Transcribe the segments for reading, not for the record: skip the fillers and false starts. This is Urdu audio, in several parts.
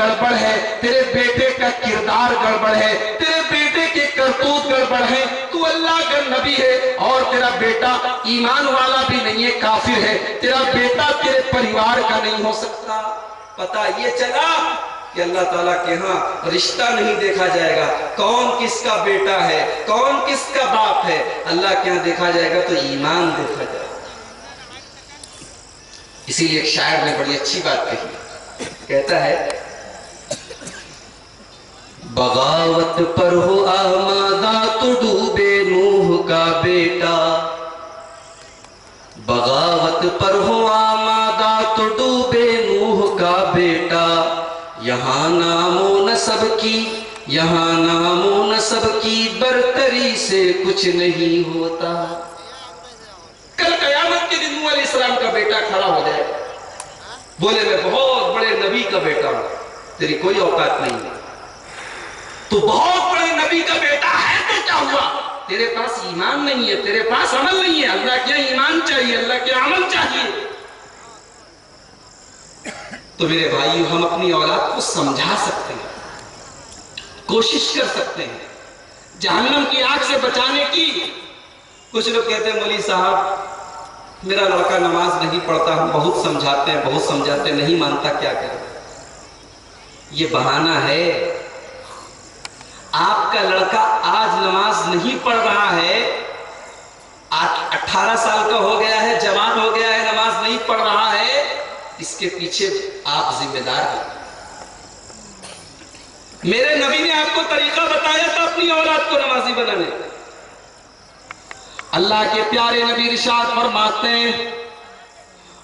گڑبڑ ہے، تیرے بیٹے کا کردار گڑبڑ ہے، تیرے بیٹے کے کرتوت گڑبڑ ہے، تو اللہ کا نبی ہے اور تیرا بیٹا ایمان والا بھی نہیں ہے، کافر ہے، تیرا بیٹا تیرے پریوار کا نہیں ہو سکتا۔ پتہ یہ چلا کہ اللہ تعالیٰ کے ہاں رشتہ نہیں دیکھا جائے گا، کون کس کا بیٹا ہے، کون کس کا باپ ہے، اللہ کے ہاں دیکھا جائے گا تو ایمان دیکھا جائے گا۔ اسی لیے ایک شاعر نے بڑی اچھی بات کہی، کہتا ہے بغاوت پر ہو آمادہ تو ڈوبے نوح کا بیٹا، بغاوت پر ہو آمادہ تو ڈوبے نوح کا بیٹا، یہاں نام و نسب کی، یہاں نام و نسب کی برتری سے کچھ نہیں ہوتا۔ کل قیامت کے دن نوح علیہ السلام کا بیٹا کھڑا ہو جائے، بولے میں بہت بڑے نبی کا بیٹا ہوں، تیری کوئی اوقات نہیں ہے، تو بہت بڑے نبی کا بیٹا ہے تو کیا ہوا، تیرے پاس ایمان نہیں ہے، تیرے پاس عمل نہیں ہے۔ اللہ کیا ایمان چاہیے، اللہ کیا عمل چاہیے۔ تو میرے بھائیو، ہم اپنی اولاد کو سمجھا سکتے ہیں، کوشش کر سکتے ہیں جہنم کی آگ سے بچانے کی۔ کچھ لوگ کہتے ہیں مولوی صاحب میرا لڑکا نماز نہیں پڑھتا، ہم بہت سمجھاتے ہیں، بہت سمجھاتے ہیں، نہیں مانتا، کیا کریں۔ یہ بہانہ ہے۔ آپ کا لڑکا آج نماز نہیں پڑھ رہا ہے، 18 سال کا ہو گیا ہے، جوان ہو گیا ہے، نماز نہیں پڑھ رہا ہے، اس کے پیچھے آپ ذمہ دار ہیں۔ میرے نبی نے آپ کو طریقہ بتایا تھا اپنی اولاد کو نمازی بنانے۔ اللہ کے پیارے نبی ارشاد فرماتے ہیں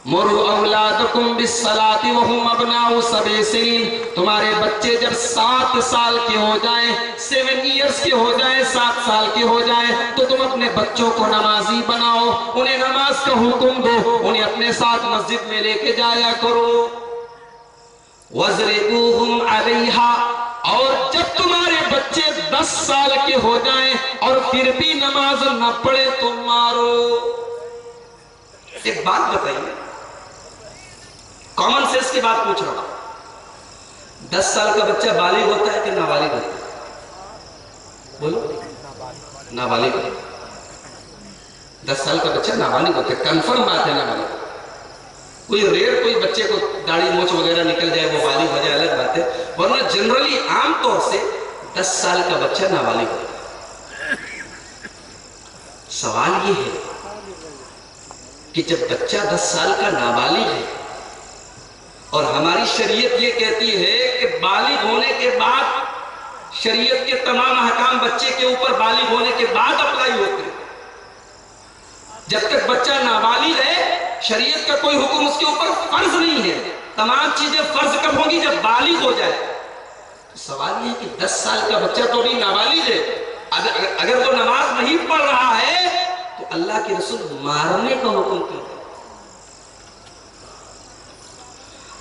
مروا اولادکم بالصلاۃ وهم ابناء 7 سنین، تمہارے بچے جب 7 سال کے ہو جائیں، 7 ایئرس کے ہو جائیں، 7 سال کے ہو جائیں، تو تم اپنے بچوں کو نمازی بناؤ، انہیں نماز کا حکم دو، انہیں اپنے ساتھ مسجد میں لے کے جایا کرو۔ وَاضْرِبُوهُمْ عَلَيْهَا، اور جب تمہارے بچے 10 سال کے ہو جائیں اور پھر بھی نماز نہ پڑھے تو مارو۔ ایک بات بتائیے، کامن سینس کی بات پوچھ رہا ہوں، 10 سال کا بچہ بالغ ہوتا ہے کہ نابالغ ہوتا ہے؟ بولو، نابالغ ہوتا ہے۔ 10 سال کا بچہ نابالغ ہوتا ہے، کنفرم بات ہے نابالغ۔ کوئی ریئر کوئی بچے کو داڑھی موچ وغیرہ نکل جائے وہ بالغ ہو جائے الگ بات ہے، ورنہ جنرلی عام طور سے 10 سال کا بچہ نابالغ ہوتا ہے۔ سوال یہ ہے کہ جب بچہ 10 سال کا نابالغ ہے اور ہماری شریعت یہ کہتی ہے کہ بالغ ہونے کے بعد شریعت کے تمام احکام بچے کے اوپر بالغ ہونے کے بعد اپلائی ہوتے ہیں، جب تک بچہ نابالغ ہے شریعت کا کوئی حکم اس کے اوپر فرض نہیں ہے، تمام چیزیں فرض کب ہوں گی جب بالغ ہو جائے۔ تو سوال یہ ہے کہ 10 سال کا بچہ تو بھی نابالغ ہے، اگر وہ نماز نہیں پڑھ رہا ہے تو اللہ کے رسول مارنے کا حکم کیوں ہے؟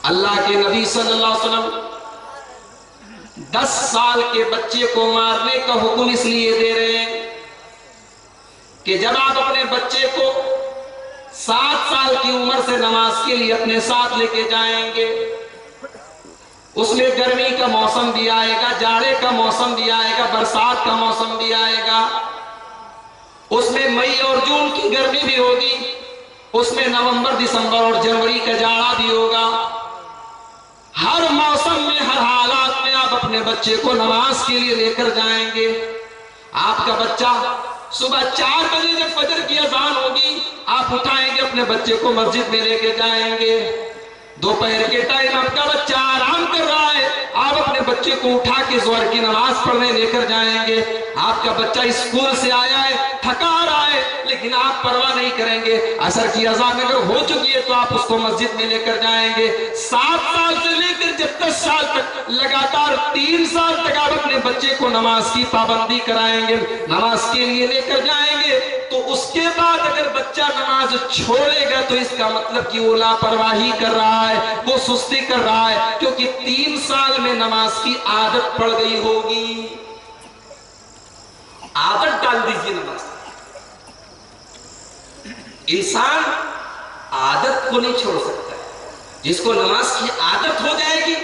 اللہ کے نبی صلی اللہ علیہ وسلم 10 سال کے بچے کو مارنے کا حکم اس لیے دے رہے ہیں کہ جب آپ اپنے بچے کو 7 سال کی عمر سے نماز کے لیے اپنے ساتھ لے کے جائیں گے، اس میں گرمی کا موسم بھی آئے گا، جاڑے کا موسم بھی آئے گا، برسات کا موسم بھی آئے گا، اس میں مئی اور جون کی گرمی بھی ہوگی، اس میں نومبر دسمبر اور جنوری کا جاڑا بھی ہوگا۔ ہر موسم میں ہر حالات میں آپ اپنے بچے کو نماز کے لیے لے کر جائیں گے۔ آپ کا بچہ صبح 4 بجے جب فجر کی اذان ہوگی آپ اٹھائیں گے، اپنے بچے کو مسجد میں لے کے جائیں گے۔ دوپہر کے ٹائم آپ کا بچہ آرام کر رہا ہے، آپ اپنے بچے کو اٹھا کے ظہر کی نماز پڑھنے لے کر جائیں گے۔ آپ کا بچہ اسکول سے آیا ہے، تھکا رہا ہے، لیکن آپ پرواہ نہیں کریں گے، عصر کی اذان اگر ہو چکی ہے تو آپ اس کو مسجد میں لے کر جائیں گے۔ 7 سال سے لے کر جب 10 سال تک لگاتار 3 سال تک آپ اپنے بچے کو نماز کی پابندی کرائیں گے، نماز کے لیے لے کر جائیں گے۔ تو اس کے بعد اگر بچہ نماز چھوڑے گا تو اس کا مطلب کہ وہ لاپرواہی کر رہا ہے، وہ سستی کر رہا ہے، کیونکہ 3 سال میں نماز کی عادت پڑ گئی ہوگی۔ عادت ڈال دیجیے نماز۔ انسان عادت کو نہیں چھوڑ سکتا ہے، جس کو نماز کی عادت ہو جائے گی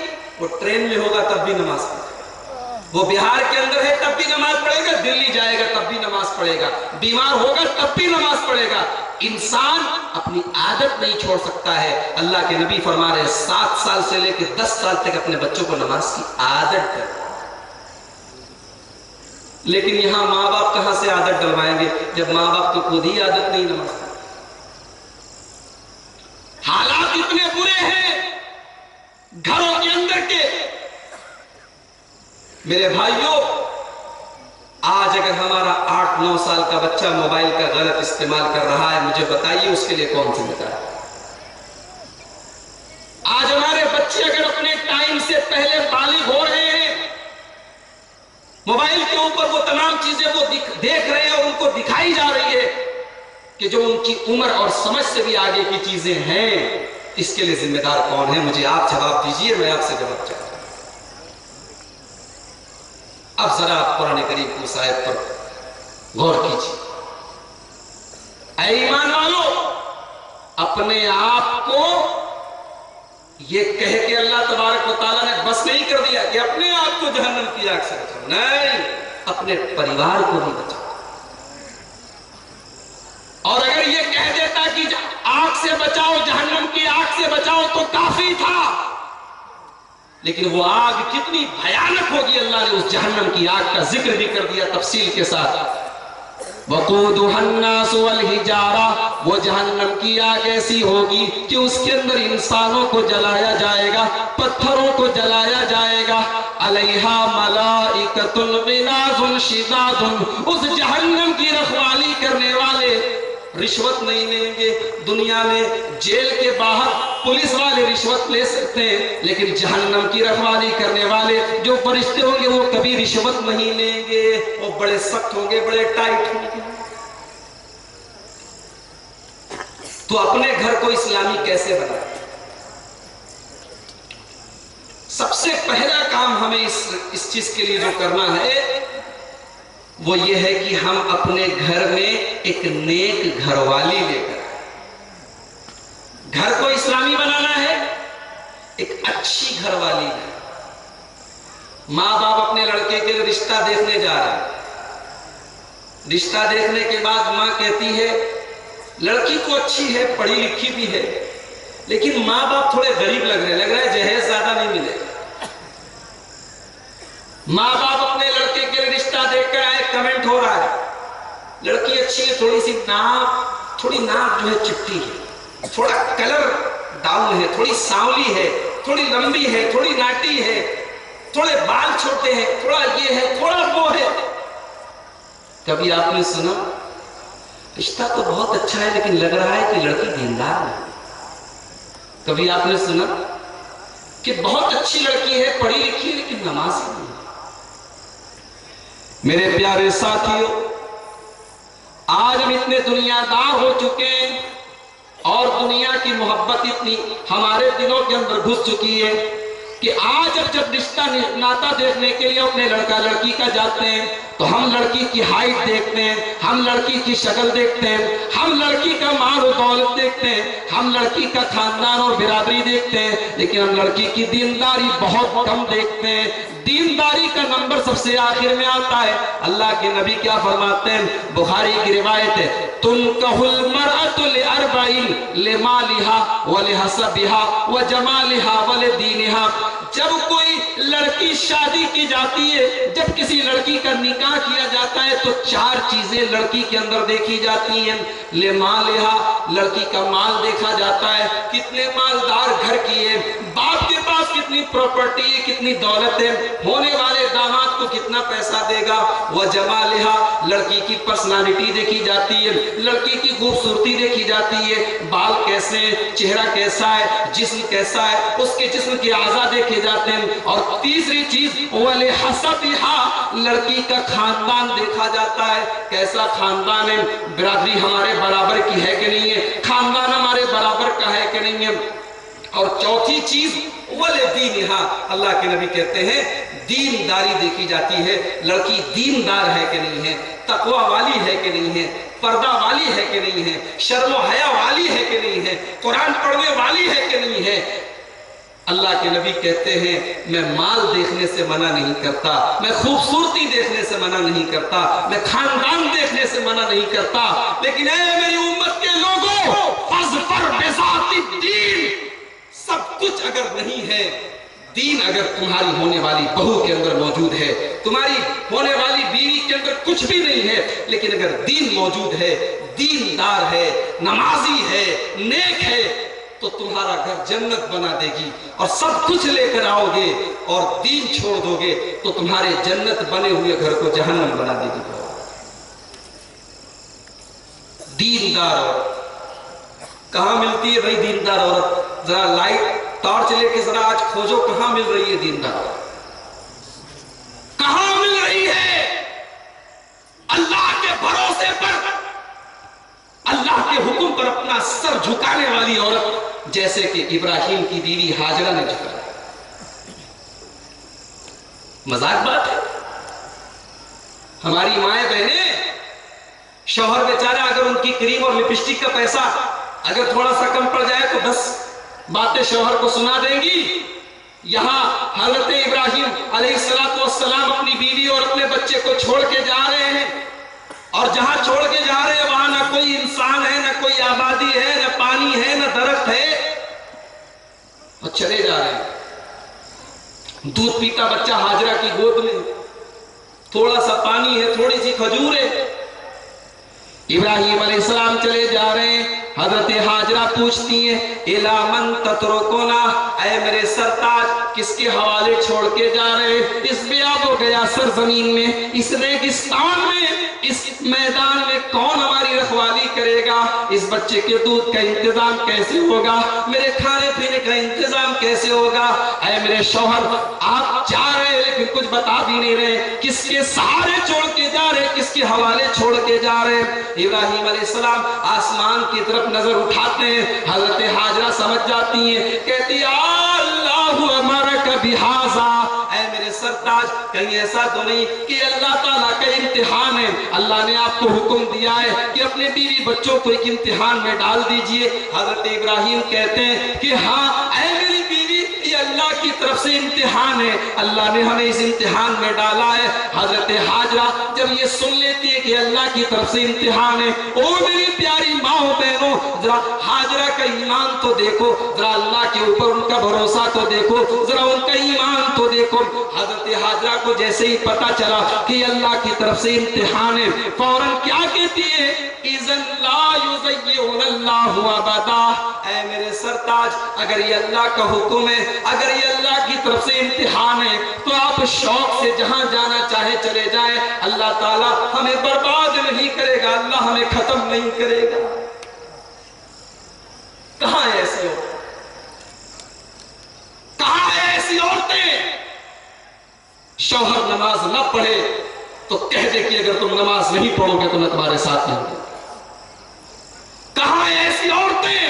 وہ ٹرین میں ہوگا تب بھی نماز پڑھے گا، وہ بہار کے اندر ہے تب بھی نماز پڑھے گا، دلی جائے گا تب بھی نماز پڑھے گا، بیمار ہوگا تب بھی نماز پڑھے گا۔ انسان اپنی عادت نہیں چھوڑ سکتا ہے۔ اللہ کے نبی فرما رہے ہیں 7 سال سے لے کے 10 سال تک اپنے بچوں کو نماز کی عادت ڈلوائیں۔ لیکن یہاں ماں باپ کہاں سے عادت ڈلوائیں گے جب ماں باپ کو خود ہی عادت نہیں نماز کی؟ حالات اتنے برے ہیں گھروں کے اندر کے۔ میرے بھائیوں، آج اگر ہمارا 8-9 سال کا بچہ موبائل کا غلط استعمال کر رہا ہے، مجھے بتائیے اس کے لیے کون ذمہ دار ہے؟ آج ہمارے بچے اگر اپنے ٹائم سے پہلے بالغ ہو رہے ہیں، موبائل کے اوپر وہ تمام چیزیں وہ دیکھ رہے ہیں اور ان کو دکھائی جا رہی ہے کہ جو ان کی عمر اور سمجھ سے بھی آگے کی چیزیں ہیں، اس کے لیے ذمہ دار کون ہے؟ مجھے آپ جواب دیجئے، میں آپ سے جواب چاہتا ہوں۔ اب ذرا آپ قرآن کریم کی اس آیت پر غور کیجیے۔ اے ایمان والو، اپنے آپ کو یہ کہہ کے اللہ تبارک و تعالیٰ نے بس نہیں کر دیا کہ اپنے آپ کو جہنم کی آگ سے بچاؤ، نہیں، اپنے پریوار کو بھی بچاؤ۔ اور اگر یہ کہہ دیتا کہ آگ سے بچاؤ، جہنم کی آگ سے بچاؤ تو کافی تھا، لیکن وہ آگ کتنی بھیانک ہوگی اللہ نے اس جہنم کی آگ کا ذکر بھی کر دیا تفصیل کے ساتھ۔ وقودها الناس والحجارہ، وہ جہنم کی آگ ایسی ہوگی کہ اس کے اندر انسانوں کو جلایا جائے گا، پتھروں کو جلایا جائے گا۔ علیہا ملائکۃ غلاظ شداد، اس جہنم کی رکھوالی کرنے والے رشوت نہیں لیں گے۔ دنیا میں جیل کے باہر پولیس والے رشوت لے سکتے ہیں، لیکن جہنم کی رکھوالی کرنے والے جو فرشتے ہوں گے وہ کبھی رشوت نہیں لیں گے، وہ بڑے سخت ہوں گے، بڑے ٹائٹ ہوں گے۔ تو اپنے گھر کو اسلامی کیسے بنائیں؟ سب سے پہلا کام ہمیں اس چیز کے لیے جو کرنا ہے وہ یہ ہے کہ ہم اپنے گھر میں ایک نیک گھر والی لے کر، گھر کو اسلامی بنانا ہے، ایک اچھی گھر والی ہے۔ ماں باپ اپنے لڑکے کے لیے رشتہ دیکھنے جا رہے ہیں، رشتہ دیکھنے کے بعد ماں کہتی ہے لڑکی تو اچھی ہے، پڑھی لکھی بھی ہے، لیکن ماں باپ تھوڑے غریب لگ رہا ہے جہیز زیادہ نہیں ملے گا۔ ماں باپ اپنے لڑکے کے لیے رشتہ دیکھ کر آئے، کمنٹ ہو رہا ہے لڑکی اچھی ہے، تھوڑی ناک جو ہے چپٹی ہے، تھوڑا کلر ڈاؤن ہے، تھوڑی سانولی ہے، تھوڑی لمبی ہے، تھوڑی ناٹی ہے، تھوڑے بال چھوٹے ہیں، تھوڑا یہ ہے، تھوڑا وہ ہے۔ کبھی آپ نے سنا رشتہ تو بہت اچھا ہے لیکن لگ رہا ہے کہ لڑکی دیندار نہیں؟ کبھی آپ نے سنا کہ بہت اچھی لڑکی ہے، پڑھی لکھی ہے لیکن نمازی نہیں؟ میرے پیارے ساتھیوں، آج ہم اتنے دنیا دار ہو چکے ہیں اور دنیا کی محبت اتنی ہمارے دلوں کے اندر گھس چکی ہے کہ آج جب رشتہ ناتا دیکھنے کے لیے اپنے لڑکا لڑکی کا جاتے ہیں تو ہم لڑکی کی ہائٹ دیکھتے ہیں، ہم لڑکی کی شکل دیکھتے ہیں، ہم لڑکی کا مال و دولت دیکھتے ہیں، ہم لڑکی کا خاندان اور برادری دیکھتے ہیں، لیکن ہم لڑکی کی دینداری بہت کم دیکھتے ہیں۔ دینداری کا نمبر سب سے آخر میں آتا ہے۔ اللہ کے نبی کیا فرماتے ہیں؟ بخاری کی روایت ہے، تنکح المرأۃ لاربع لمالها ولحسبها وجمالها ولدینها۔ جب کوئی لڑکی شادی کی جاتی ہے، جب کسی لڑکی کا نکاح کیا جاتا ہے تو 4 چیزیں لڑکی کے اندر دیکھی جاتی ہیں۔ لمالها، لڑکی کا مال دیکھا جاتا ہے، کتنے مالدار گھر کی ہے، باپ کے پاس کتنی پراپرٹی ہے، کتنی دولت ہے، ہونے والے داماد کو کتنا پیسہ دے گا۔ وجمالها، لڑکی کی پرسنالٹی دیکھی جاتی ہے، لڑکی کی خوبصورتی دیکھی جاتی ہے، بال کیسے ہیں، چہرہ کیسا ہے، جسم کیسا ہے، اس کے جسم کے اعضاء دیکھے جاتے ہیں۔ اور تیسری چیز وَلِحَسَبِهَا، لڑکی کا خاندان دیکھا جاتا ہے، کیسا خاندان ہے، برادری ہمارے برابر کی ہے کہ نہیں ہے، خاندان ہمارے برابر کا ہے کہ نہیں ہے۔ اور چوتھی چیز وَلِدِينِهَا، اللہ کے نبی کہتے ہیں دینداری دیکھی جاتی ہے، لڑکی دیندار ہے کہ نہیں ہے، تقوی والی ہے کہ نہیں ہے، پردہ والی ہے کہ نہیں ہے، شرم و حیا والی ہے کہ نہیں ہے، قرآن پڑھنے والی ہے کہ نہیں ہے۔ اللہ کے نبی کہتے ہیں میں مال دیکھنے سے منع نہیں کرتا، میں خوبصورتی دیکھنے سے منع نہیں کرتا، میں خاندان دیکھنے سے منع نہیں کرتا، لیکن اے میری امت کے لوگوں، فاظفر بذات الدین، سب کچھ اگر نہیں ہے، دین اگر تمہاری ہونے والی بہو کے اندر موجود ہے، تمہاری ہونے والی بیوی کے اندر کچھ بھی نہیں ہے، لیکن اگر دین موجود ہے، دیندار ہے، نمازی ہے، نیک ہے، تو تمہارا گھر جنت بنا دے گی، اور سب کچھ لے کر آؤ گے اور دین چھوڑ دو گے تو تمہارے جنت بنے ہوئے گھر کو جہنم بنا دے گی۔ دیندار عورت کہاں ملتی ہے بھائی؟ دیندار عورت ذرا لائٹ ٹارچ لے کے ذرا آج کھوجو، کہاں مل رہی ہے دیندار عورت؟ کہاں مل رہی ہے؟ اللہ کے بھروسے پر، اللہ کے حکم پر اپنا سر جھکانے والی عورت، جیسے کہ ابراہیم کی بیوی ہاجرہ نے جھکایا۔ مذاق بات ہے؟ ہماری مائیں بہنیں، شوہر بیچارہ اگر ان کی کریم اور لپسٹک کا پیسہ اگر تھوڑا سا کم پڑ جائے تو 10 باتیں شوہر کو سنا دیں گی۔ یہاں حضرت ابراہیم علیہ السلام اپنی بیوی اور اپنے بچے کو چھوڑ کے جا رہے ہیں، اور جہاں چھوڑ کے جا رہے ہیں وہاں نہ کوئی انسان ہے، نہ کوئی آبادی ہے، نہ پانی ہے، نہ درخت ہے، اور چلے جا رہے ہیں۔ دودھ پیتا بچہ ہاجرہ کی گود میں، تھوڑا سا پانی ہے، تھوڑی سی کھجور ہے۔ ابراہیم علیہ السلام چلے جا رہے ہیں، حضرت ہاجرہ پوچھتی ہیں اِلَى مَن تَتْرُكُنَا، اے میرے سرتاج کس کے حوالے چھوڑ کے جا رہے ہیں؟ اس بیاب و گیا سرزمین میں، اس ریگستان میں، اس میدان میں کون ہماری رکھوالی کرے گا؟ اس بچے کے دودھ کا انتظام کیسے ہوگا؟ میرے کھانے پینے کا انتظام کیسے ہوگا؟ اے میرے شوہر آپ جا رہے ہیں لیکن کچھ بتا بھی نہیں رہے، کس کے سہارے چھوڑ کے جا رہے، کس کے حوالے چھوڑ کے جا رہے؟ ابراہیم علیہ السلام آسمان کی طرف نظر اٹھاتے ہیں، حضرت ہاجرہ سمجھ جاتی ہیں، کہتی ہے اللہ امرک بہذا، اے میرے سرتاج کہیں ایسا تو نہیں کہ اللہ تعالیٰ کا امتحان ہے، اللہ نے آپ کو حکم دیا ہے کہ اپنے بیوی بچوں کو ایک امتحان میں ڈال دیجئے؟ حضرت ابراہیم کہتے ہیں کہ ہاں اے میری بیوی، یہ اللہ کی طرف سے امتحان ہے، اللہ نے ہمیں اس امتحان میں ڈالا ہے۔ حضرت ہاجرہ جب یہ سن لیتی ہے کہ اللہ کی طرف سے امتحان ہے، او میری پیاری ماں بہنوں، ذرا ہاجرہ کا ایمان تو دیکھو، ذرا اللہ کے اوپر ان کا بھروسہ تو دیکھو، ذرا ان کا ایمان تو دیکھو۔ حضرت ہاجرہ کو جیسے ہی پتا چلا کہ اللہ کی طرف سے امتحان ہے، فوراً کیا کہتی ہے؟ اِذَن لَا يُزَيِّعُنَ اللَّهُ أَبَدًا، اے میرے سرتاج اگر یہ اللہ کا حکم ہے، اگر یہ اللہ کی طرف سے امتحان ہے تو آپ شوق سے جہاں جانا چاہے چلے جائیں، اللہ تعالیٰ ہمیں برباد نہیں کرے گا، اللہ ہمیں ختم نہیں کرے گا۔ کہاں ہے ایسی عورتیں؟ کہاں ہے ایسی عورتیں؟ شوہر نماز نہ پڑھے تو کہہ دے کہ اگر تم نماز نہیں پڑھو گے تو میں تمہارے ساتھ نہیں ہوں۔ کہاں ہے ایسی عورتیں؟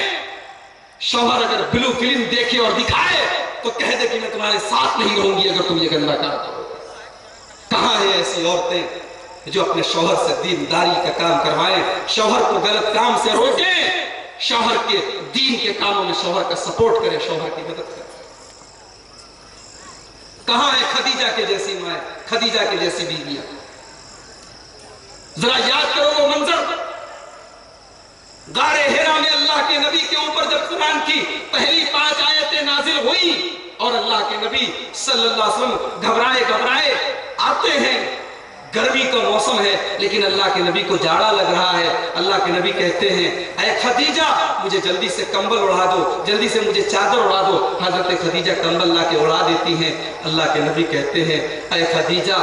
شوہر اگر بلو فلم دیکھے اور دکھائے تو کہہ دے کہ میں تمہارے ساتھ نہیں رہوں گی اگر تم یہ گندا کام کرو۔ کہاں ہے ایسی عورتیں جو اپنے شوہر سے دینداری کا کام کروائیں، شوہر کو غلط کام سے روکیں، شوہر کے دین کے کاموں میں شوہر کا سپورٹ کرے، شوہر کی مدد کرے؟ کہاں ہے خدیجہ کے جیسی مائیں، خدیجہ کے جیسی بیویاں؟ ذرا یاد کرو وہ منظر، غار ہیرا میں اللہ کے نبی کے اوپر جب قرآن کی پہلی 5 آیتیں نازل ہوئی اور اللہ کے نبی صلی اللہ علیہ وسلم گھبرائے آتے ہیں، گرمی کا موسم ہے لیکن اللہ کے نبی کو جاڑا لگ رہا ہے، اللہ کے نبی کہتے ہیں اے خدیجہ مجھے جلدی سے کمبل اڑا دو، جلدی سے مجھے چادر اڑا دو۔ حضرت خدیجہ کمبل لا کے اڑا دیتی ہیں، اللہ کے نبی کہتے ہیں اے خدیجہ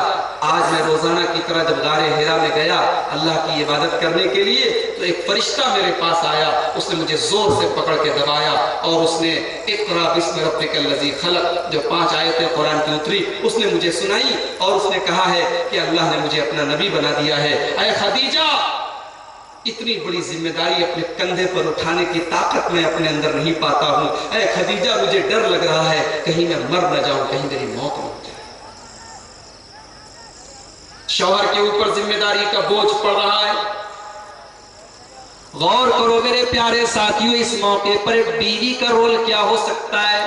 آج میں روزانہ کی طرح جب غار ہیرا میں گیا اللہ کی عبادت کرنے کے لیے تو ایک فرشتہ میرے پاس آیا، اس نے مجھے زور سے پکڑ کے دبایا اور اس نے اقرا بسم ربک الذی خلق جو 5 آیتیں قرآن کی اتری اس نے مجھے سنائی اور اس نے کہا ہے کہ اللہ نے مجھے اپنا نبی بنا دیا ہے۔ اے خدیجہ اتنی بڑی ذمہ داری اپنے کندھے پر اٹھانے کی طاقت میں اپنے اندر نہیں پاتا ہوں، اے خدیجہ مجھے ڈر لگ رہا ہے کہیں میں مر نہ جاؤں، کہیں میری موت نہ ہو جائے۔ شوہر کے اوپر ذمہ داری کا بوجھ پڑ رہا ہے۔ غور کرو میرے پیارے ساتھیوں، اس موقع پر ایک بیوی کا رول کیا ہو سکتا ہے؟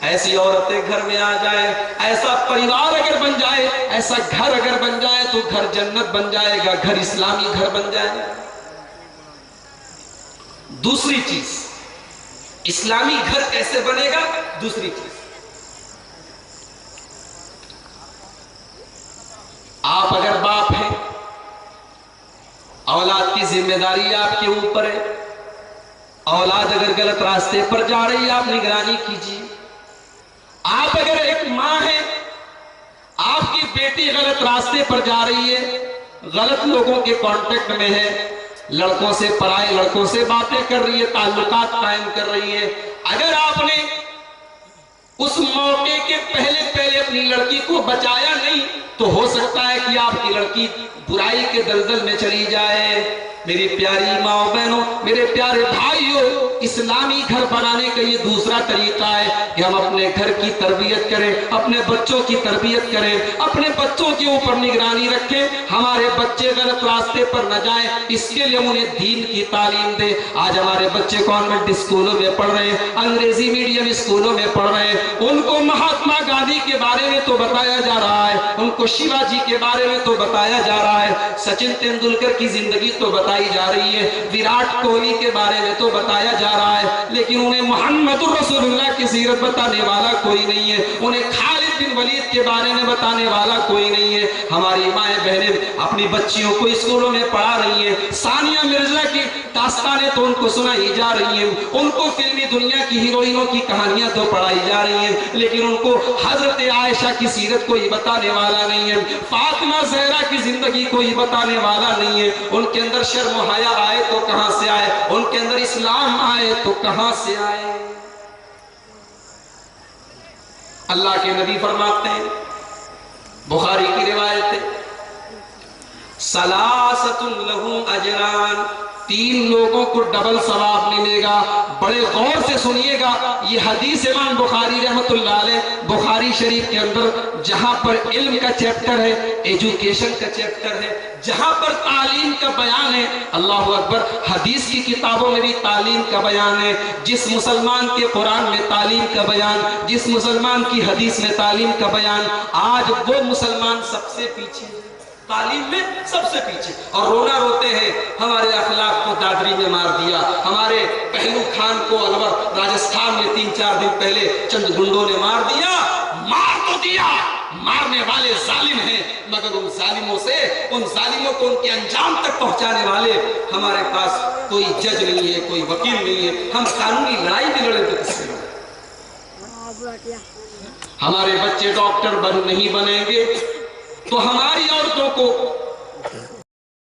ایسی عورتیں گھر میں آ جائے، ایسا پریوار اگر بن جائے، ایسا گھر اگر بن جائے تو گھر جنت بن جائے گا، گھر اسلامی گھر بن جائے گا۔ دوسری چیز، اسلامی گھر کیسے بنے گا؟ دوسری چیز، آپ اگر باپ ہیں، اولاد کی ذمہ داری آپ کے اوپر ہے، اولاد اگر غلط راستے پر جا رہی ہے آپ نگرانی کیجیے۔ آپ اگر ایک ماں ہیں، آپ کی بیٹی غلط راستے پر جا رہی ہے، غلط لوگوں کے کانٹیکٹ میں ہے، لڑکوں سے، پرائے لڑکوں سے باتیں کر رہی ہے، تعلقات قائم کر رہی ہے، اگر آپ نے اس موقع کے پہلے اپنی لڑکی کو بچایا نہیں تو ہو سکتا ہے کہ آپ کی لڑکی برائی کے دلدل میں چلی جائے۔ میری پیاری ماں بہنوں، میرے پیارے بھائیوں، اسلامی گھر بنانے کا یہ دوسرا طریقہ ہے کہ ہم اپنے گھر کی تربیت کریں، اپنے بچوں کی تربیت کریں، اپنے بچوں کے اوپر نگرانی رکھیں، ہمارے بچے غلط راستے پر نہ جائیں، اس کے لیے ہم انہیں دین کی تعلیم دیں۔ آج ہمارے بچے کانوینٹ اسکولوں میں پڑھ رہے ہیں، انگریزی میڈیم اسکولوں میں پڑھ رہے ہیں، ان کو مہاتما گاندھی کے بارے میں تو بتایا جا رہا ہے، ان کو شیوا جی کے بارے میں تو بتایا جا رہا ہے، سچن تندولکر کی زندگی تو بتائی جا رہی ہے، وراٹ کوہلی کے بارے میں تو بتایا جا رہا ہے، لیکن انہیں محمد رسول اللہ کی سیرت بتانے والا کوئی نہیں ہے، انہیں خالد بن ولید کے بارے میں بتانے والا کوئی نہیں ہے۔ ہماری مائیں بہنیں اپنی بچیوں کو اسکولوں میں پڑھا رہی ہیں، ثانیہ مرزا کی داستانیں تو ان کو سنائی جا رہی ہیں، ان کو فلمی دنیا کی ہیروئنوں کی کہانیاں تو پڑھائی جا رہی ہیں، لیکن ان کو حضرت عائشہ کی سیرت کوئی بتانے والا نہیں ہے، فاطمہ زہرا کی زندگی کوئی بتانے والا نہیں ہے، ان کے اندر شرم و حیا آئے تو کہاں سے آئے، ان کے اندر اسلام آئے تو کہاں سے آئے۔ اللہ کے نبی فرماتے ہیں، بخاری کی روایت ہے، ثلاثۃ لہم اجران، 3 لوگوں کو ڈبل ثواب ملے گا۔ بڑے غور سے سنیے گا، یہ حدیث امام بخاری رحمت اللہ علیہ بخاری شریف کے اندر جہاں پر علم کا چیپٹر ہے، ایجوکیشن کا چیپٹر ہے، جہاں پر تعلیم کا بیان ہے، اللہ اکبر، حدیث کی کتابوں میں بھی تعلیم کا بیان ہے۔ جس مسلمان کے قرآن میں تعلیم کا بیان، جس مسلمان کی حدیث میں تعلیم کا بیان، آج وہ مسلمان سب سے پیچھے ہے، تعلیم میں سب سے پیچھے، اور رونا روتے ہیں ہمارے اخلاق کو دادری میں مار دیا، ہمارے پہلو خان کو الور راجستھان میں 3-4 دن پہلے چند گنڈوں نے مار دیا۔ مار تو دیا، مارنے والے ظالم ہیں، مگر ان ظالموں سے، ان ظالموں کو ان کے انجام تک پہنچانے والے ہمارے پاس کوئی جج نہیں ہے، کوئی وکیل نہیں ہے، ہم قانونی لڑائی بھی لڑے تو کس سے لڑیں؟ ہمارے بچے ڈاکٹر نہیں بنیں گے تو ہماری عورتوں کو